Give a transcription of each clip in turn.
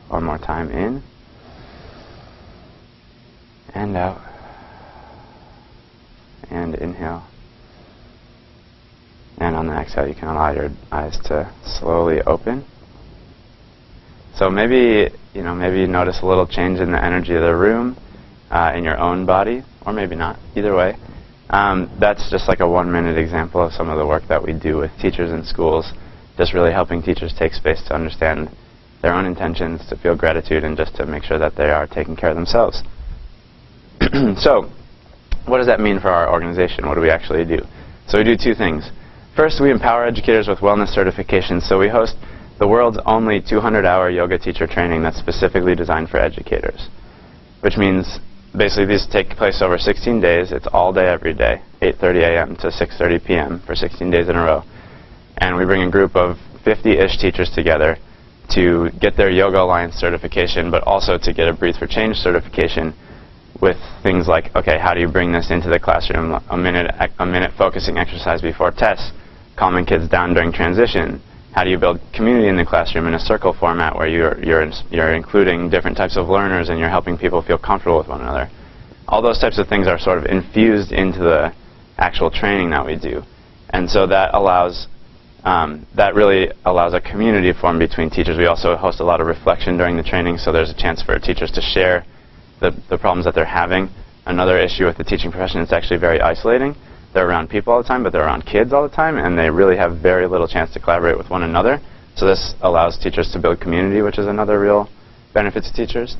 One more time, in and out, and inhale. And on the exhale, you can allow your eyes to slowly open. So maybe you notice a little change in the energy of the room, in your own body, or maybe not. Either way, that's just like a 1-minute example of some of the work that we do with teachers in schools, just really helping teachers take space to understand their own intentions, to feel gratitude, and just to make sure that they are taking care of themselves. So, what does that mean for our organization? What do we actually do? So we do 2 things. First, we empower educators with wellness certifications. So we host the world's only 200-hour yoga teacher training that's specifically designed for educators, which means basically these take place over 16 days. It's all day, every day, 8:30 a.m. to 6:30 p.m. for 16 days in a row. And we bring a group of 50-ish teachers together to get their Yoga Alliance certification, but also to get a Breathe for Change certification with things like, okay, how do you bring this into the classroom? A minute focusing exercise before tests, calming kids down during transition. How do you build community in the classroom in a circle format where you're including different types of learners and you're helping people feel comfortable with one another? All those types of things are sort of infused into the actual training that we do. And so that really allows a community to form between teachers. We also host a lot of reflection during the training, so there's a chance for teachers to share the problems that they're having. Another issue with the teaching profession, it's actually very isolating. They're around people all the time, but they're around kids all the time, and they really have very little chance to collaborate with one another. So this allows teachers to build community, which is another real benefit to teachers.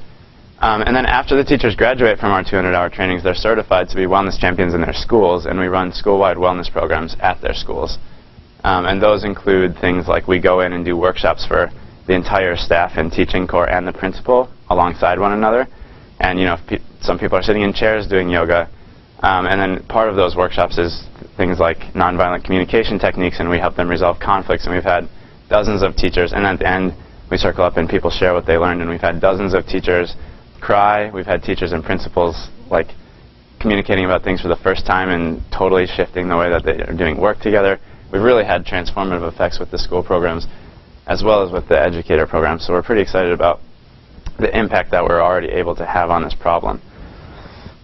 And then after the teachers graduate from our 200-hour trainings, they're certified to be wellness champions in their schools, and we run school-wide wellness programs at their schools. And those include things like we go in and do workshops for the entire staff and teaching core and the principal alongside one another. And some people are sitting in chairs doing yoga. And then part of those workshops is things like nonviolent communication techniques, and we help them resolve conflicts. And we've had dozens of teachers, and at the end we circle up and people share what they learned, and we've had dozens of teachers cry. We've had teachers and principals like communicating about things for the first time and totally shifting the way that they are doing work together. We've really had transformative effects with the school programs as well as with the educator programs, so we're pretty excited about the impact that we're already able to have on this problem.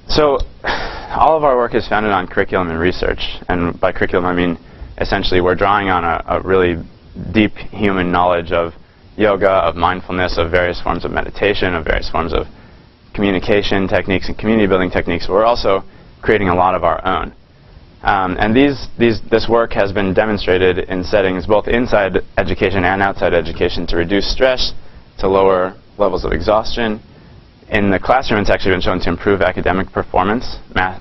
So all of our work is founded on curriculum and research, and by curriculum I mean essentially we're drawing on a really deep human knowledge of yoga, of mindfulness, of various forms of meditation, of various forms of communication techniques and community building techniques. We're also creating a lot of our own. And this work has been demonstrated in settings both inside education and outside education to reduce stress, to lower levels of exhaustion. In the classroom, it's actually been shown to improve academic performance.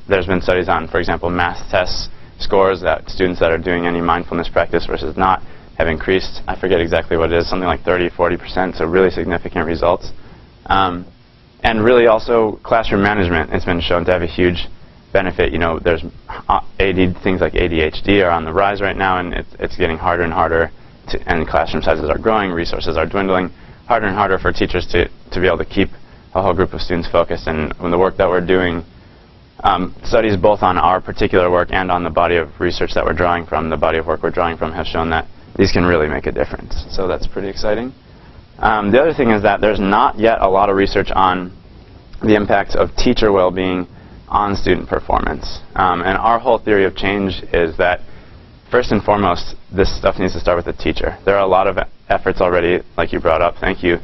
There's been studies on, for example, math test scores that students that are doing any mindfulness practice versus not have increased. I forget exactly what it is, something like 30–40%, so really significant results. And really also classroom management has been shown to have a huge benefit. There's things like ADHD are on the rise right now, and it's getting harder and harder, and classroom sizes are growing, resources are dwindling, harder and harder for teachers to be able to keep a whole group of students focused. And when the work that we're doing, studies both on our particular work and on the body of research that we're drawing from, the body of work we're drawing from, have shown that these can really make a difference. So that's pretty exciting. The other thing is that there's not yet a lot of research on the impact of teacher well-being on student performance. And our whole theory of change is that, first and foremost, this stuff needs to start with the teacher. There are a lot of efforts already, like you brought up, thank you,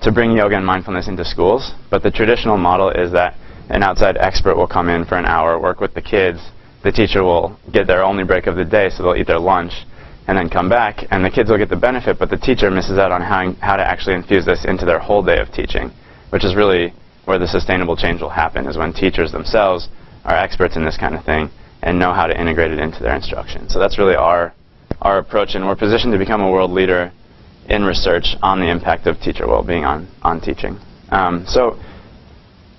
to bring yoga and mindfulness into schools. But the traditional model is that an outside expert will come in for an hour, work with the kids. The teacher will get their only break of the day, so they'll eat their lunch, and then come back, and the kids will get the benefit, but the teacher misses out on how to actually infuse this into their whole day of teaching, which is really where the sustainable change will happen, is when teachers themselves are experts in this kind of thing and know how to integrate it into their instruction. So that's really our approach, and we're positioned to become a world leader in research on the impact of teacher well-being on teaching. So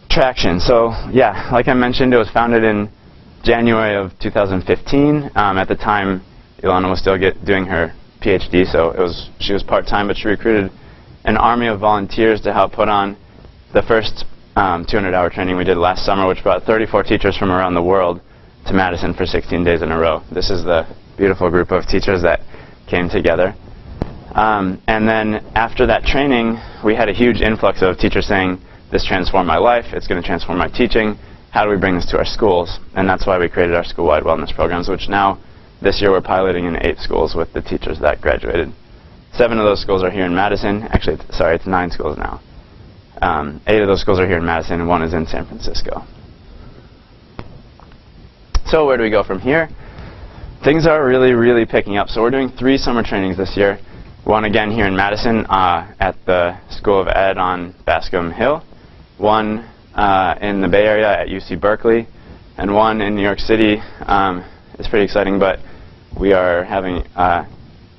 traction. So yeah, like I mentioned, it was founded in January of 2015. At the time, Ilana was still doing her PhD, so she was part-time, but she recruited an army of volunteers to help put on the first 200-hour training we did last summer, which brought 34 teachers from around the world to Madison for 16 days in a row. This is the beautiful group of teachers that came together. And then after that training, we had a huge influx of teachers saying, this transformed my life, it's going to transform my teaching, how do we bring this to our schools? And that's why we created our school-wide wellness programs, which now, this year, we're piloting in 8 schools with the teachers that graduated. 7 of those schools are here in Madison. Actually, it's 9 schools now. 8 of those schools are here in Madison, and 1 is in San Francisco. So where do we go from here? Things are really, really picking up. So we're doing 3 summer trainings this year. 1 again here in Madison at the School of Ed on Bascom Hill. 1 in the Bay Area at UC Berkeley. And 1 in New York City. It's pretty exciting, but we are having,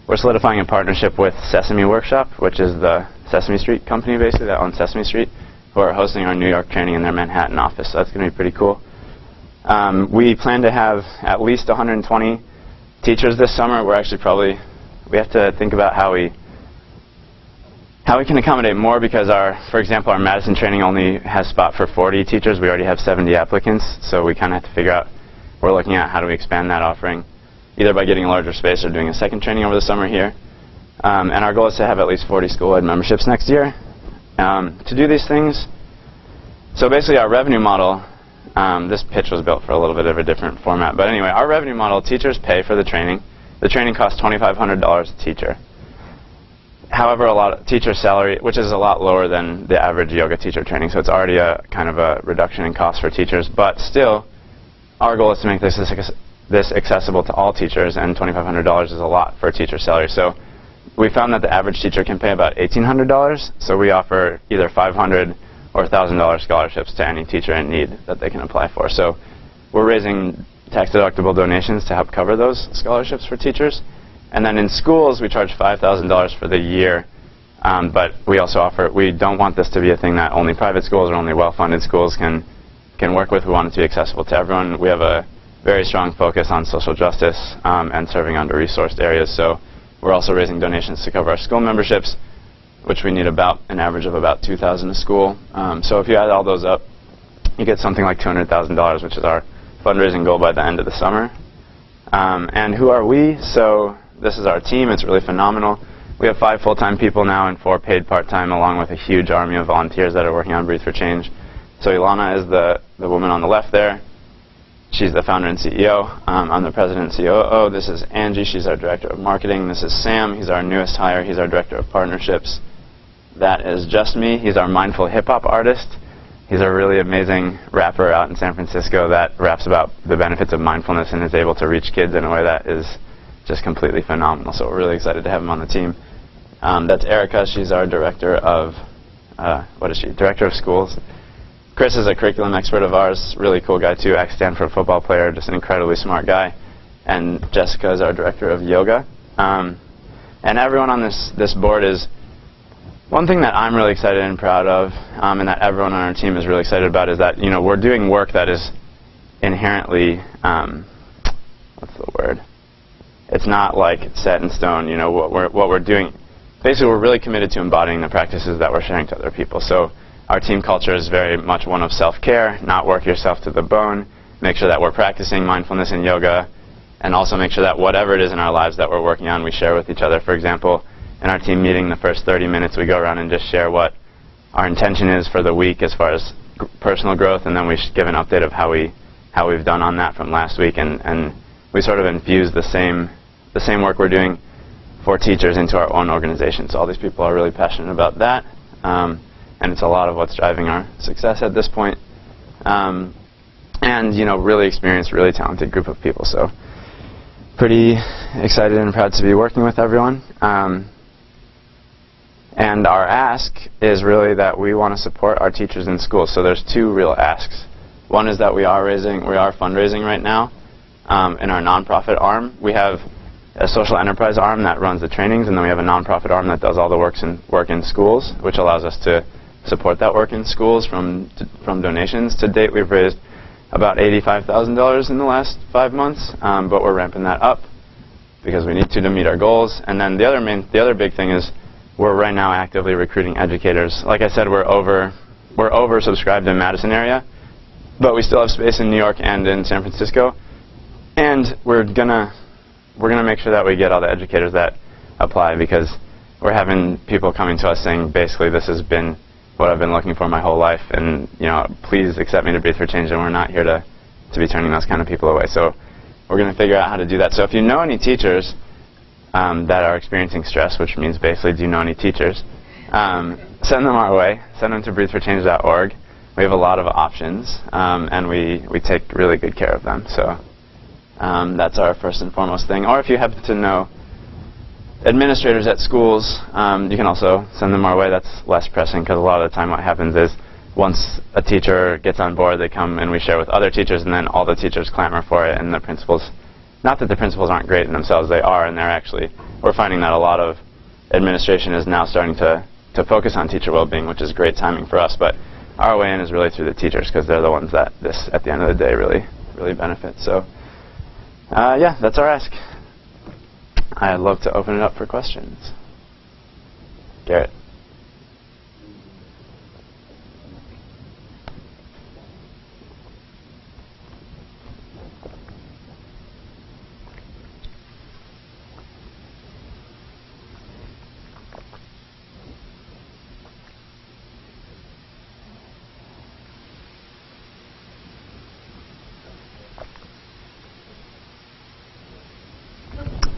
we're solidifying a partnership with Sesame Workshop, which is the Sesame Street company basically that owns Sesame Street, who are hosting our New York training in their Manhattan office. So that's going to be pretty cool. We plan to have at least 120 teachers this summer. We're actually we have to think about how we can accommodate more, because for example, our Madison training only has spot for 40 teachers. We already have 70 applicants, so we kind of have to figure out, we're looking at how do we expand that offering, either by getting a larger space or doing a second training over the summer here. And our goal is to have at least 40 school-wide memberships next year. To do these things, so basically our revenue model, this pitch was built for a little bit of a different format, but anyway, our revenue model, teachers pay for the training. The training costs $2,500 a teacher. However, a lot of teacher salary, which is a lot lower than the average yoga teacher training, so it's already a kind of a reduction in cost for teachers, but still, our goal is to make this accessible to all teachers, and $2,500 is a lot for a teacher salary. So we found that the average teacher can pay about $1,800, so we offer either $500 or $1,000 scholarships to any teacher in need that they can apply for. So we're raising tax-deductible donations to help cover those scholarships for teachers. And then in schools, we charge $5,000 for the year, but we also offer, we don't want this to be a thing that only private schools or only well-funded schools can work with. We want it to be accessible to everyone. We have a very strong focus on social justice and serving under-resourced areas, so we're also raising donations to cover our school memberships, which we need about an average of about $2,000 a school. So if you add all those up, you get something like $200,000, which is our fundraising goal by the end of the summer. And who are we? So this is our team. It's really phenomenal. We have 5 full-time people now and 4 paid part-time, along with a huge army of volunteers that are working on Breathe for Change. So Ilana is the woman on the left there. She's the founder and CEO. I'm the president and COO. This is Angie. She's our director of marketing. This is Sam. He's our newest hire. He's our director of partnerships. That is Just Me. He's our mindful hip-hop artist. He's a really amazing rapper out in San Francisco that raps about the benefits of mindfulness and is able to reach kids in a way that is just completely phenomenal. So we're really excited to have him on the team. That's Erica. She's our director of, Director of schools. Chris is a curriculum expert of ours, really cool guy too, ex-Stanford football player, just an incredibly smart guy. And Jessica is our director of yoga. And everyone on this board is, one thing that I'm really excited and proud of, and that everyone on our team is really excited about, is that we're doing work that is inherently, what's the word? It's not like set in stone. What we're doing, basically we're really committed to embodying the practices that we're sharing to other people. So our team culture is very much one of self-care, not work yourself to the bone, make sure that we're practicing mindfulness and yoga, and also make sure that whatever it is in our lives that we're working on, we share with each other. For example, in our team meeting, the first 30 minutes, we go around and just share what our intention is for the week as far as personal growth, and then we give an update of how we've done on that from last week, and we sort of infuse the same work we're doing for teachers into our own organization. So all these people are really passionate about that, and it's a lot of what's driving our success at this point. And really experienced, really talented group of people. So pretty excited and proud to be working with everyone. And our ask is really that we want to support our teachers in schools. So there's 2 real asks. One is that we are fundraising right now in our nonprofit arm. We have a social enterprise arm that runs the trainings, and then we have a nonprofit arm that does all the work in schools, which allows us to support that work in schools from donations. To date, we've raised about $85,000 in the last 5 months, but we're ramping that up because we need to meet our goals. And then the other big thing is we're right now actively recruiting educators. Like I said, we're oversubscribed in Madison area, but we still have space in New York and in San Francisco. And we're gonna make sure that we get all the educators that apply, because we're having people coming to us saying, basically, this has been what I've been looking for my whole life, and please accept me to Breathe for Change, and we're not here to be turning those kind of people away. So we're going to figure out how to do that. So if you know any teachers that are experiencing stress, which means basically, do you know any teachers, send them our way. Send them to breatheforchange.org. We have a lot of options, and we take really good care of them. So that's our first and foremost thing. Or if you happen to know administrators at schools, you can also send them our way. That's less pressing, because a lot of the time what happens is once a teacher gets on board, they come and we share with other teachers, and then all the teachers clamor for it, and the principals, not that the principals aren't great in themselves, they are, and we're finding that a lot of administration is now starting to focus on teacher well-being, which is great timing for us. But our way in is really through the teachers, because they're the ones that this, at the end of the day, really benefits. So yeah, that's our ask. I'd love to open it up for questions. Garrett.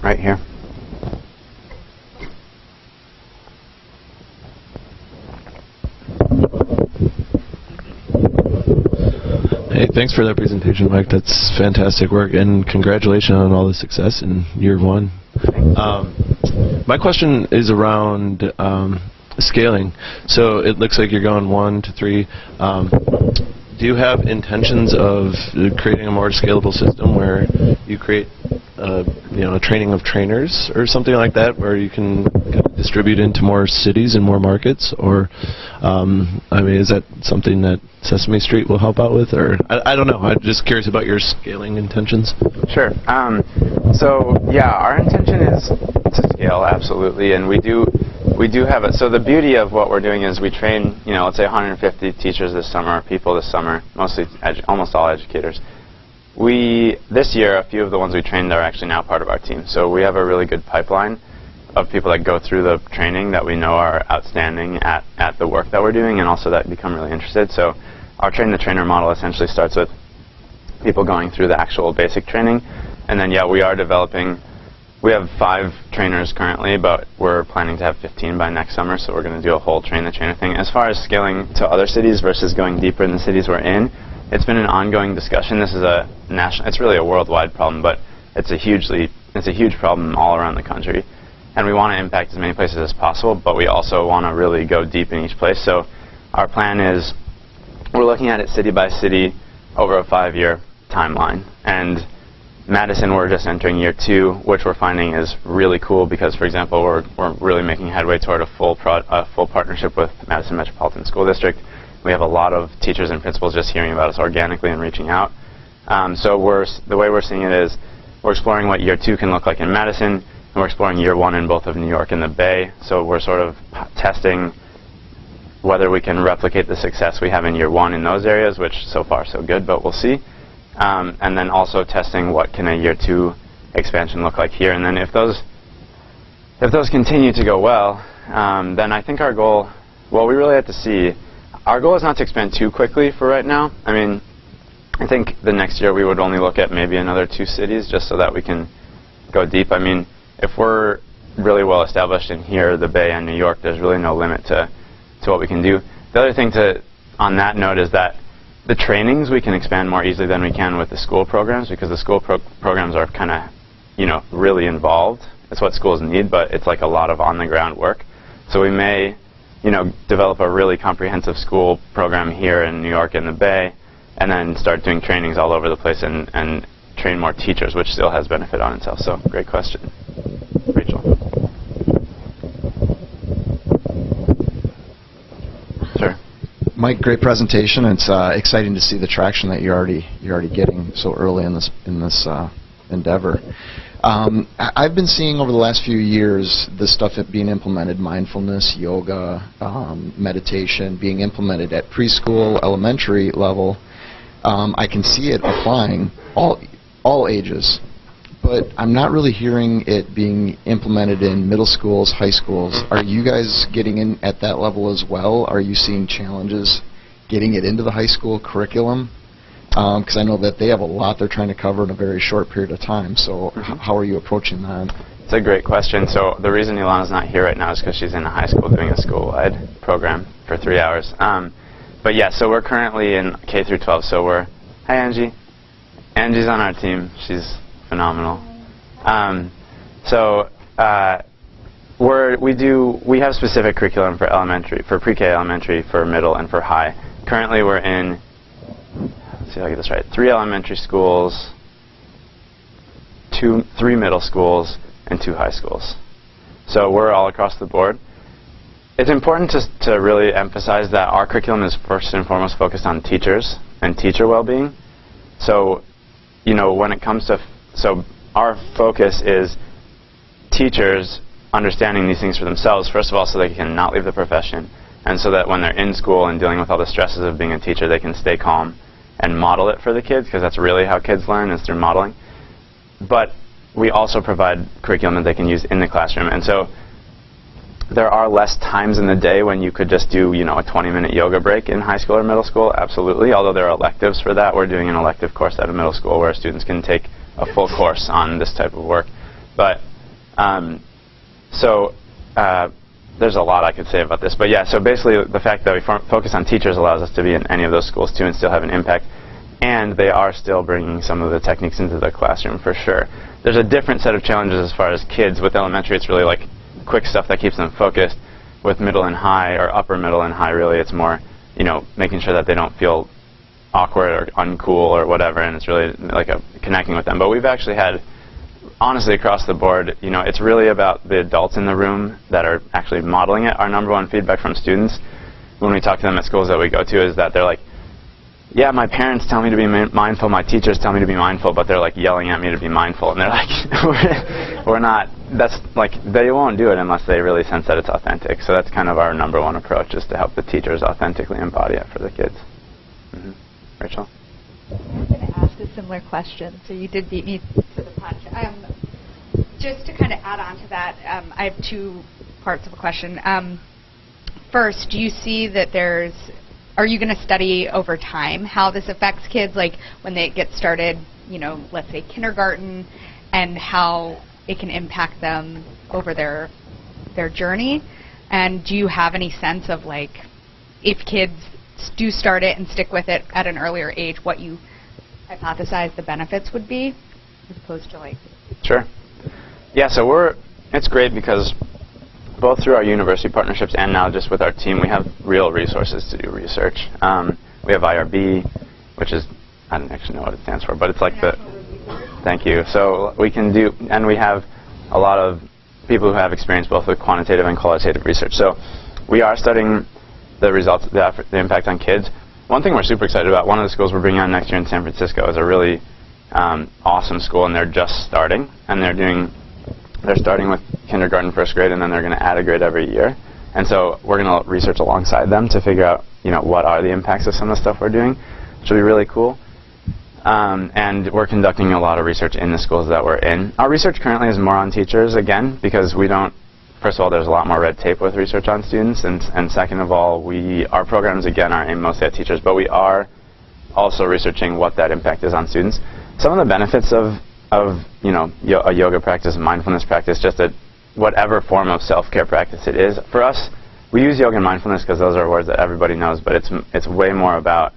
Right here. Hey, thanks for that presentation, Mike. That's fantastic work, and congratulations on all the success in year one. My question is around scaling. So it looks like you're going 1 to 3. Do you have intentions of creating a more scalable system where you create a training of trainers or something like that, where you can kind of distribute into more cities and more markets? Or, I mean, is that something that Sesame Street will help out with? Or I don't know. I'm just curious about your scaling intentions. Sure. So yeah, our intention is to scale, absolutely, and we do have it. So the beauty of what we're doing is we train, let's say 150 teachers this summer, people this summer, mostly almost all educators. This year, a few of the ones we trained are actually now part of our team. So we have a really good pipeline of people that go through the training that we know are outstanding at the work that we're doing, and also that become really interested. So our train-the-trainer model essentially starts with people going through the actual basic training. And then, yeah, we are developing. We have 5 trainers currently, but we're planning to have 15 by next summer, so we're going to do a whole train-the-trainer thing. As far as scaling to other cities versus going deeper in the cities we're in, it's been an ongoing discussion. This is a national, it's really a worldwide problem, but it's a huge problem all around the country. And we want to impact as many places as possible, but we also want to really go deep in each place. So our plan is, we're looking at it city by city over a 5-year timeline. And Madison, we're just entering year 2, which we're finding is really cool because, for example, we're really making headway toward a full partnership with Madison Metropolitan School District. We have a lot of teachers and principals just hearing about us organically and reaching out. So the way we're seeing it is we're exploring what year 2 can look like in Madison, and we're exploring year 1 in both of New York and the Bay. So we're sort of testing whether we can replicate the success we have in year 1 in those areas, which so far so good, but we'll see. And then also testing what can a year 2 expansion look like here. And then if those continue to go well, then I think our goal, well, we really have to see. Our goal is not to expand too quickly for right now. I mean, I think the next year we would only look at maybe another 2 cities just so that we can go deep. I mean, if we're really well established in here, the Bay and New York, there's really no limit to what we can do. The other thing on that note is that the trainings we can expand more easily than we can with the school programs, because the school programs are kind of, really involved. It's what schools need, but it's like a lot of on-the-ground work. So we may, develop a really comprehensive school program here in New York and the Bay, and then start doing trainings all over the place and train more teachers, which still has benefit on itself. So, great question. Rachel. Sure. Mike, great presentation. It's exciting to see the traction that you're already getting so early in this endeavor. I've been seeing over the last few years the stuff being implemented: mindfulness, yoga, meditation, being implemented at preschool, elementary level. I can see it applying all ages. but I'm not really hearing it being implemented in middle schools, high schools. Are you guys getting in at that level as well? Are you seeing challenges getting it into the high school curriculum? Because I know that they have a lot they're trying to cover in a very short period of time. So how are you approaching that? It's a great question. So the reason Ilana's not here right now is because she's in a high school doing a school-wide program for 3 hours. But yeah, so we're currently in K through 12. So we're, hi Angie. Angie's on our team. She's phenomenal. We have specific curriculum for elementary, for pre-K elementary, for middle, and for high. Currently we're in, let's see if I get this right, 3 elementary schools, 3 middle schools, and 2 high schools. So we're all across the board. It's important to really emphasize that our curriculum is first and foremost focused on teachers and teacher well-being. So, you know, when it comes to, so our focus is teachers understanding these things for themselves, first of all, so they can not leave the profession, and so that when they're in school and dealing with all the stresses of being a teacher, they can stay calm and model it for the kids, because that's really how kids learn, is through modeling. But we also provide curriculum that they can use in the classroom. And so there are less times in the day when you could just do, you know, a 20-minute yoga break in high school or middle school, absolutely, although there are electives for that. We're doing an elective course at a middle school where students can take a full course on this type of work. But there's a lot I could say about this. But yeah, so basically the fact that we focus on teachers allows us to be in any of those schools too and still have an impact. And they are still bringing some of the techniques into the classroom for sure. There's a different set of challenges as far as kids. With elementary, it's really like quick stuff that keeps them focused. With middle and high, or upper middle and high, really, it's more, you know, making sure that they don't feel awkward or uncool or whatever, and it's really like connecting with them. But we've actually had, honestly, across the board, you know, it's really about the adults in the room that are actually modeling it. Our #1 feedback from students when we talk to them at schools that we go to is that they're like, yeah, my parents tell me to be mindful, my teachers tell me to be mindful, but they're like yelling at me to be mindful, and they're like, we're not, that's like, they won't do it unless they really sense that it's authentic. So that's kind of our #1 approach, is to help the teachers authentically embody it for the kids. Rachel? I was going to ask a similar question, so you did beat me to the punch. Just to kind of add on to that, I have 2 parts of a question. First, do you see that are you going to study over time how this affects kids, like when they get started, you know, let's say kindergarten, and how it can impact them over their journey? And do you have any sense of, like, if kids do start it and stick with it at an earlier age, what you hypothesize the benefits would be, as opposed to, like... Sure. Yeah, so it's great because both through our university partnerships and now just with our team, we have real resources to do research. We have IRB, which is, I don't actually know what it stands for, but it's like the... Thank you. So we can do, and we have a lot of people who have experience both with quantitative and qualitative research. So we are studying the results, the impact on kids. One thing we're super excited about, one of the schools we're bringing on next year in San Francisco is a really awesome school, and they're just starting, and they're starting with kindergarten, 1st grade, and then they're going to add a grade every year. And so we're going to research alongside them to figure out, you know, what are the impacts of some of the stuff we're doing, which will be really cool. And we're conducting a lot of research in the schools that we're in. Our research currently is more on teachers, again, because we don't, first of all, there's a lot more red tape with research on students, and second of all, our programs, again, are aimed mostly at teachers, but we are also researching what that impact is on students. Some of the benefits of you know, a yoga practice, a mindfulness practice, just whatever form of self-care practice it is. For us, we use yoga and mindfulness because those are words that everybody knows, but it's way more about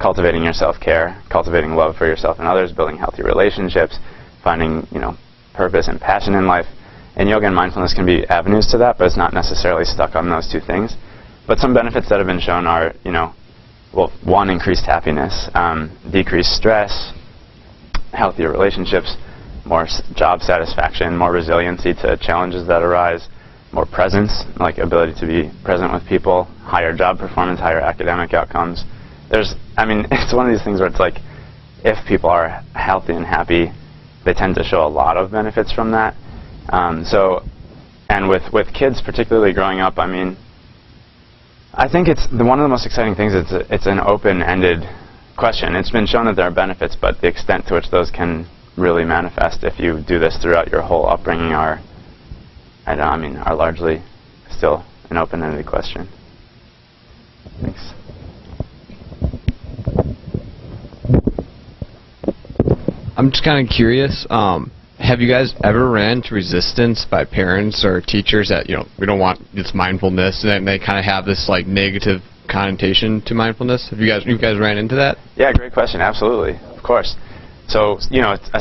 cultivating your self-care, cultivating love for yourself and others, building healthy relationships, finding, you know, purpose and passion in life. And yoga and mindfulness can be avenues to that, but it's not necessarily stuck on those 2 things. But some benefits that have been shown are, you know, well, 1, increased happiness, decreased stress, healthier relationships, more job satisfaction, more resiliency to challenges that arise, more presence, like ability to be present with people, higher job performance, higher academic outcomes. I mean, it's one of these things where it's like, if people are healthy and happy, they tend to show a lot of benefits from that. And with kids, particularly growing up, I mean, I think it's one of the most exciting things. It's an open-ended question. It's been shown that there are benefits, but the extent to which those can really manifest if you do this throughout your whole upbringing are, are largely still an open-ended question. Thanks. I'm just kind of curious. Have you guys ever ran into resistance by parents or teachers that, we don't want this mindfulness, and then they kind of have this like negative connotation to mindfulness? Have you guys ran into that? Yeah, great question. Absolutely, of course. So, a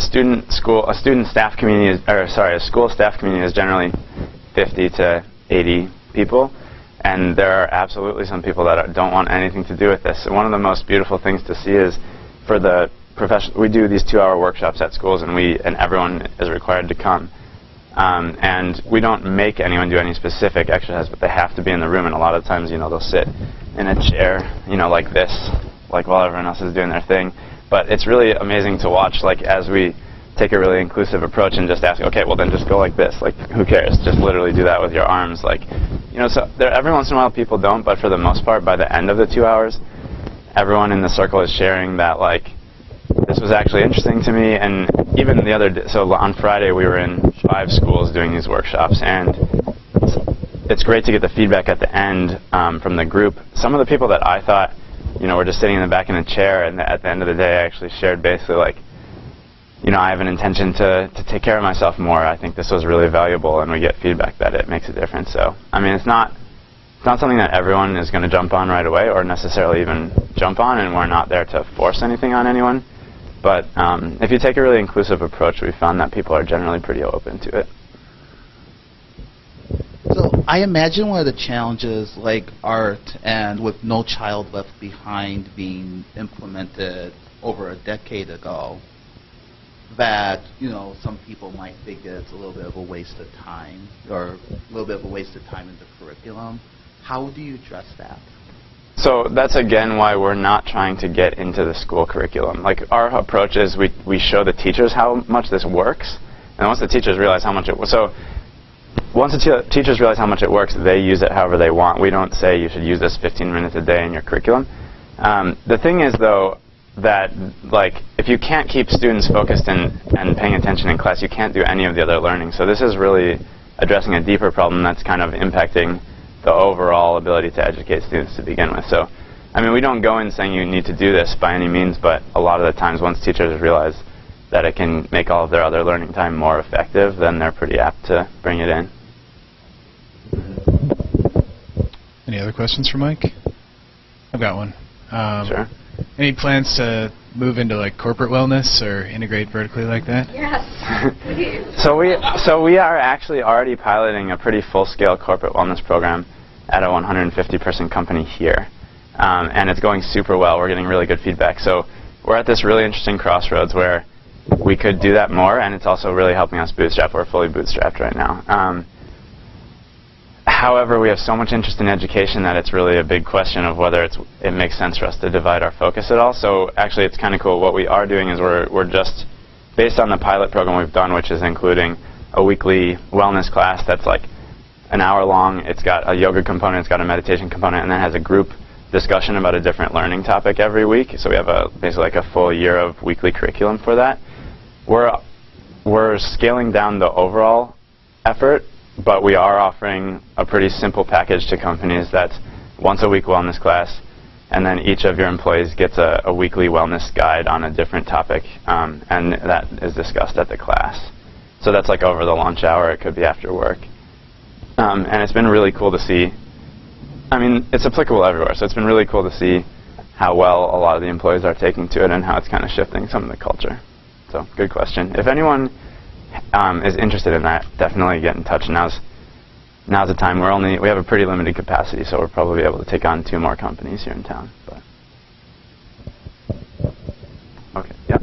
school staff community is generally 50 to 80 people, and there are absolutely some people that don't want anything to do with this. And one of the most beautiful things to see is for the we do these 2-hour workshops at schools, and everyone is required to come. And we don't make anyone do any specific exercise, but they have to be in the room. And a lot of times, they'll sit in a chair, like this, like while everyone else is doing their thing. But it's really amazing to watch, like as we take a really inclusive approach and just ask, okay, well then just go like this. Like, who cares? Just literally do that with your arms. Like, so every once in a while people don't, but for the most part, by the end of the 2 hours, everyone in the circle is sharing that, like, this was actually interesting to me. And even the other day, so on Friday we were in 5 schools doing these workshops, and it's great to get the feedback at the end from the group. Some of the people that I thought, were just sitting in the back in a chair, and at the end of the day I actually shared basically like, I have an intention to take care of myself more. I think this was really valuable, and we get feedback that it makes a difference. So, it's not something that everyone is going to jump on right away or necessarily even jump on, and we're not there to force anything on anyone. But if you take a really inclusive approach, we found that people are generally pretty open to it. So I imagine one of the challenges, like art and with No Child Left Behind being implemented over a decade ago, that some people might think that it's a little bit of a waste of time, or a little bit of a waste of time in the curriculum. How do you address that? So that's again why we're not trying to get into the school curriculum. Like, our approach is we show the teachers how much this works, and once the teachers realize how much it works, so once the teachers realize how much it works, they use it however they want. We don't say you should use this 15 minutes a day in your curriculum. The thing is, though, that like if you can't keep students focused and paying attention in class, you can't do any of the other learning. So this is really addressing a deeper problem that's kind of impacting the overall ability to educate students to begin with. So, we don't go in saying you need to do this by any means, but a lot of the times once teachers realize that it can make all of their other learning time more effective, then they're pretty apt to bring it in. Any other questions for Mike? I've got one. Sure. Any plans to move into like corporate wellness or integrate vertically like that? Yes, please. So we are actually already piloting a pretty full-scale corporate wellness program at a 150-person company here, and it's going super well. We're getting really good feedback. So we're at this really interesting crossroads where we could do that more, and it's also really helping us bootstrap. We're fully bootstrapped right now. However, we have so much interest in education that it's really a big question of whether it makes sense for us to divide our focus at all. So actually, it's kind of cool. What we are doing is we're just, based on the pilot program we've done, which is including a weekly wellness class that's like an hour long. It's got a yoga component, it's got a meditation component, and then has a group discussion about a different learning topic every week. So we have basically like a full year of weekly curriculum for that. We're scaling down the overall effort, but we are offering a pretty simple package to companies that's once a week wellness class, and then each of your employees gets a weekly wellness guide on a different topic, and that is discussed at the class. So that's like over the lunch hour, it could be after work. And it's been really cool to see. It's applicable everywhere, so it's been really cool to see how well a lot of the employees are taking to it and how it's kind of shifting some of the culture. So, good question. If anyone is interested in that, definitely get in touch. Now's the time. We have a pretty limited capacity, so we'll probably be able to take on 2 more companies here in town. But okay, yeah.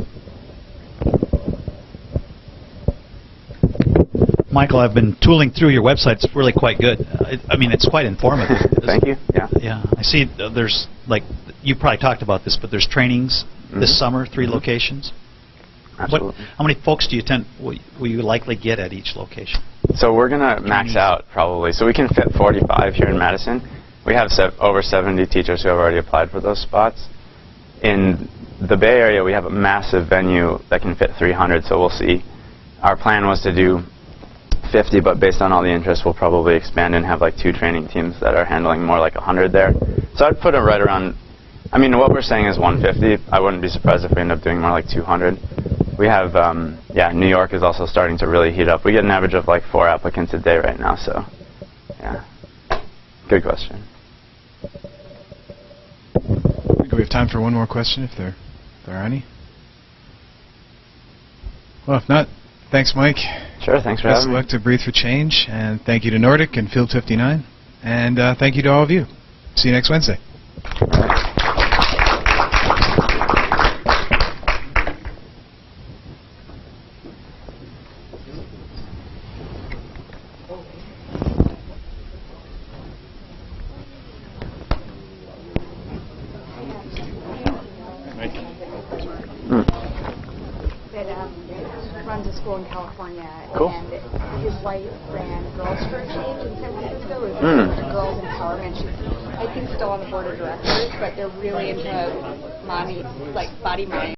Michael, I've been tooling through your website. It's really quite good. It's quite informative. Thank you. Yeah. Yeah. I see there's, like, you probably talked about this, but there's trainings this summer, 3 locations. Absolutely. How many folks do you will you likely get at each location? So we're going to max out probably. So we can fit 45 here in Madison. We have over 70 teachers who have already applied for those spots. In the Bay Area, we have a massive venue that can fit 300, so we'll see. Our plan was to do 50, but based on all the interest, we'll probably expand and have like 2 training teams that are handling more like 100 there. So I'd put it right around, I mean, what we're saying is 150. I wouldn't be surprised if we end up doing more like 200. We have, yeah, New York is also starting to really heat up. We get an average of like 4 applicants a day right now, so yeah. Good question. I think we have time for one more question if there are any. Well, if not, thanks, Mike. Sure, thanks for Best having of me. luck to Breathe for Change, and thank you to Nordic and Field 59, and thank you to all of you. See you next Wednesday. That runs a school in California, Cool. and his wife ran Girls for a Change in San Francisco. It was a girls empowerment. She's, I think, still on the board of directors, but they're really into mommy, like body mind.